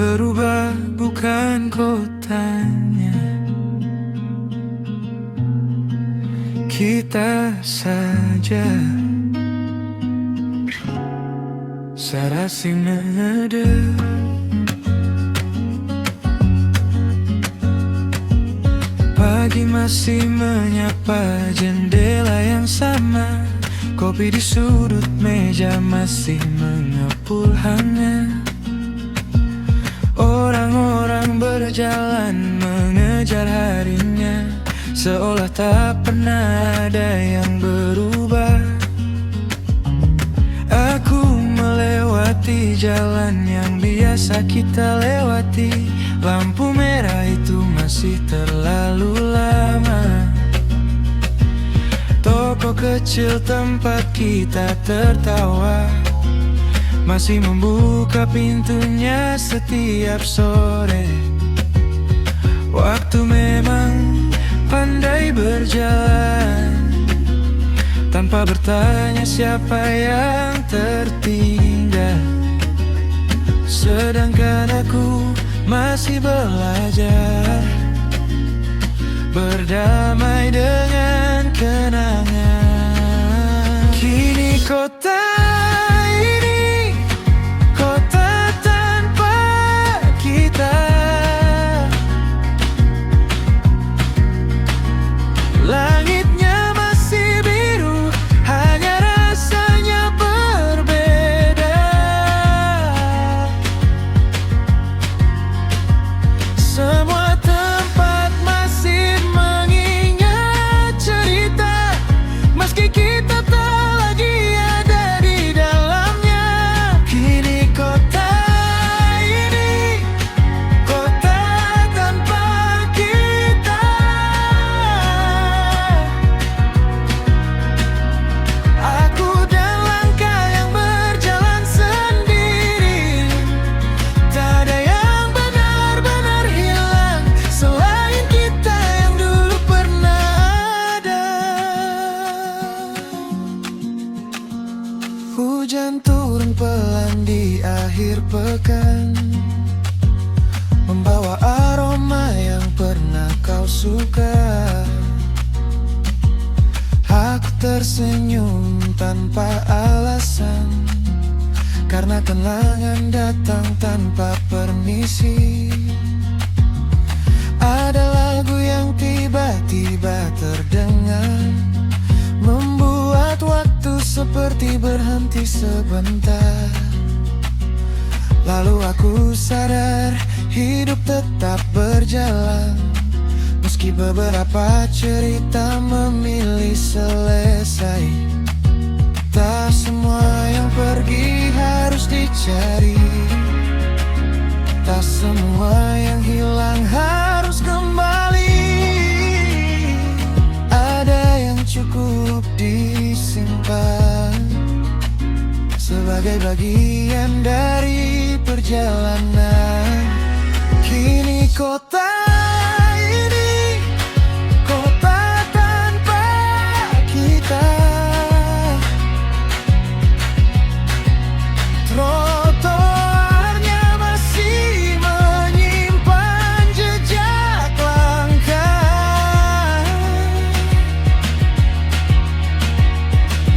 berubah bukan kotanya, kita saja. Sarasing nada, pagi masih menyapa jendela yang sama. Kopi di sudut meja masih mengepul hangat. Orang-orang berjalan mengejar harinya, seolah tak pernah ada yang berubah. Aku melewati jalan yang biasa kita lewati. Lampu merah itu masih terlalu lama. Toko kecil tempat kita tertawa masih membuka pintunya setiap sore. Waktu memang pandai berjalan, tanpa bertanya siapa yang tertinggal. Sedangkan aku masih belajar berdamai dengan kenangan. Kini kota ini kota tanpa kita. Langitnya masih biru, hanya rasanya berbeda. Semua tempat masih mengingat cerita, meski kita tak lagi ada di dalamnya. Kini kota ini kota tanpa kita. Aku dan langkah yang berjalan sendiri, tak ada yang benar-benar hilang selain kita yang dulu pernah ada. Hujan turun pelan di akhir pekan, membawa aroma yang pernah kau suka. Aku tersenyum tanpa alasan, karena kenangan datang tanpa permisi. Ada lagu yang tiba-tiba terdengar, membuat waktu seperti berhenti sebentar. Lalu aku sadar hidup tetap berjalan, meski beberapa cerita memilih selesai. Tak semua yang pergi harus dicari, tak semua yang hilang harus kembali. Ada yang cukup disimpan sebagai bagian dari perjalanan. Kini kota ini kota tanpa kita. Trotoarnya masih menyimpan jejak langkah.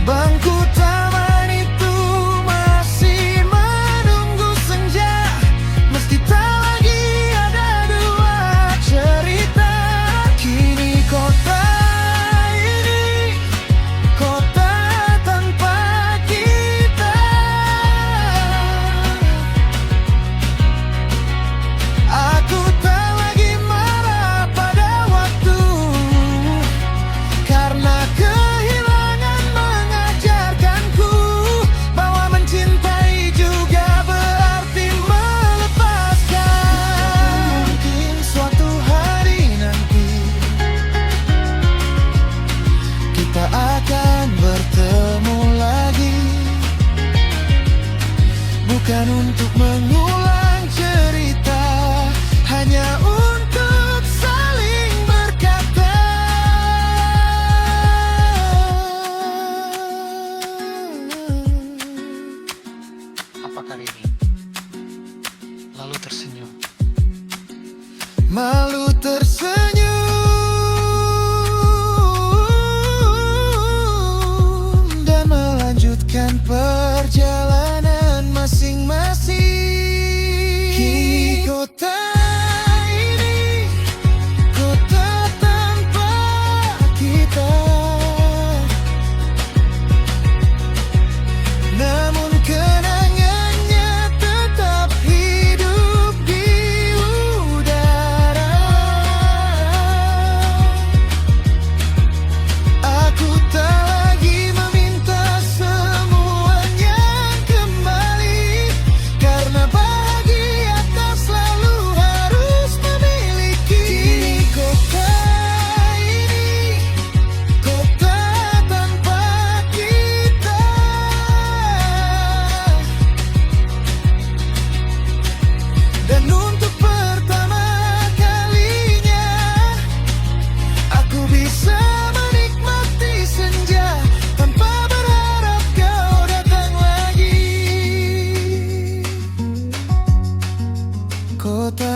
Bangku taman itu masih menunggu senja, meski malu tersenyum. Malu tersenyum dan melanjutkan perjalanan masing-masing. Kini kota ini kota tanpa kita, namun kenangannya tetap hidup di udara. Aku tak lagi meminta semuanya kembali, karena bahagia tak selalu harus memiliki. Kini kota ini kota tanpa kita, dan untuk pertama kalinya aku bisa menikmati senja tanpa berharap kau datang lagi. Kota